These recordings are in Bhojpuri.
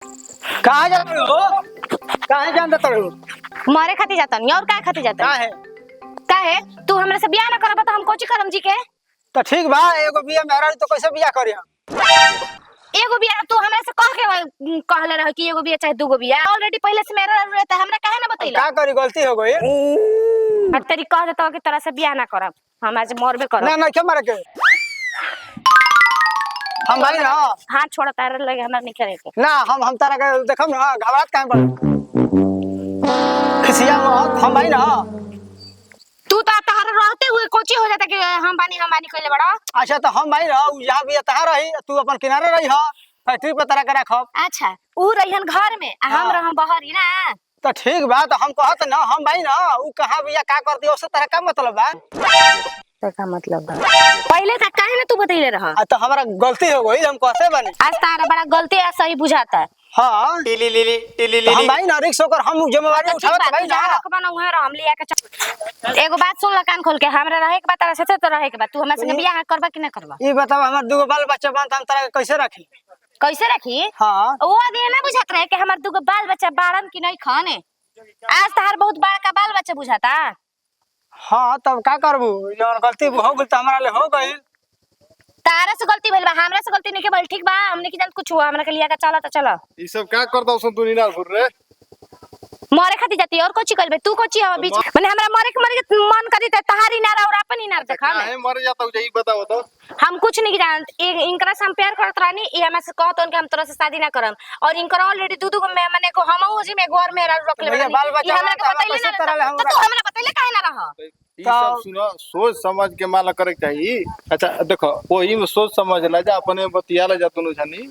कहाँ जाते हो? कहाँ जानते हो? मारे खाती जाता नहीं और काय खाती जाता कहाँ है? का है तू हमरा से बियाह ना करब तो हम कोची करम जी के तो ठीक बा, एगो बिया मेहरा तो कैसे बिया करी हम? एगो बियाह तू हमरा से कह के कहले रह कि एगो बियाह चाहे दूगो बियाह ऑलरेडी पहले से मेरा रहता हमरा काहे ना अब बतैला का करी, गलती हो गई। और तेरी कह देता कि तरह से बियाह ना करब हम आज मरबे करब ना ना, क्यों मारे के? हम भाई ना। हाथ छोड़ तार लगे हमरा नहीं करे के ना हम तारा के देखम ना, घबराहट काहे पड़? खिसिया मत, हम भाई ना। तू तो तार रहते हुए कोची हो जाता कि हम बानी कहले बड़ा अच्छा तो हम भाई ना, यहाँ बिया तहां रही, तू अपन किनारे रही हा, फैक्ट्री पे तारा के रखब। अच्छा ऊ रहियन घर में आ हम रहम बहरी ना तो ठीक बा, तो हम कहत ना हम भाई ना, ऊ कहाँ बिया का करती उससे तारा का मतलब बा? का मतलब पहले तक काहे ना तू बतैले रह तो हमारा गलती हो गई, हम कहते बनी। आज तारा बड़ा गलती है सही बुझाता है हाँ तो हम भाई ना रिक्स होकर हम जिम्मेवारी उठावत भाई ना। रखबा ना उहे हम लिया के एगो बात सुन ल कान खोल के हमरा रहे के बात से तो रहे के बात तू हमरा संगे बियाह करबा कि ना करबा ये बताओ, हमार दूगो बाल बच्चा बन, हम तारा के कैसे रखी? कैसे रखी हाँ वो दिन ना बुझात रहे कि हमर दूगो बाल बच्चा बाड़न कि नहीं खाने आज तार बहुत बड़का बाल बच्चा बुझाता हाँ, तब का करबू, जौन गलती हो गई तो हमारा ले हो गई। तारा से गलती भइल बा हमरा से गलती नहीं के भइल ठीक बा हमने की जान कुछ हुआ हमरा के लिया का चला तो चला ये सब क्या करता हूँ तू नीना घूर रे मरे खाती जाती और कोची करबे तू कोची हवा बीच माने हमरा मरे के मन करी त तहारी नारा और अपन ही नार देखा काहे मर जाता हूँ यही बताओ तो। हम कुछ नहीं जानत इनकरा से हम प्यार करत रानी ई हमरा से कहत कि हम तोरा से शादी ना करम और इनकर ऑलरेडी दू में माने को हम हो जी में घर में रख ले भैया, बाल बच्चा हमरा के हमरा बतैले कैसे ना तरह ले तो तू हमरा बतैले काहे ना रह ये सब सुनो, सोच समझ के माला करे के चाहिए। अच्छा देखो वही में सोच समझ ला जा, अपने बतिया ला जा तुनु जानी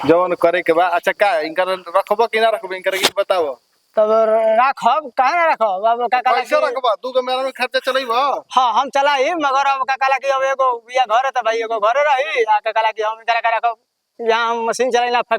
जवन करे के बा। अच्छा का इनकर रखबो कि ना रखबो, इनकर के बताओ। तब रखब, काहे ना रखब? अब का काला कैसे रखबा तू के मेरा में खर्चा चलैबो। हाँ हम चलाई, मगर अब का काला की अब एगो बिया घर है तो भाई एगो घरे रही, आ का काला की हम इनकरा के रखब। यहाँ हम मशीन चलाइला फैक्ट्री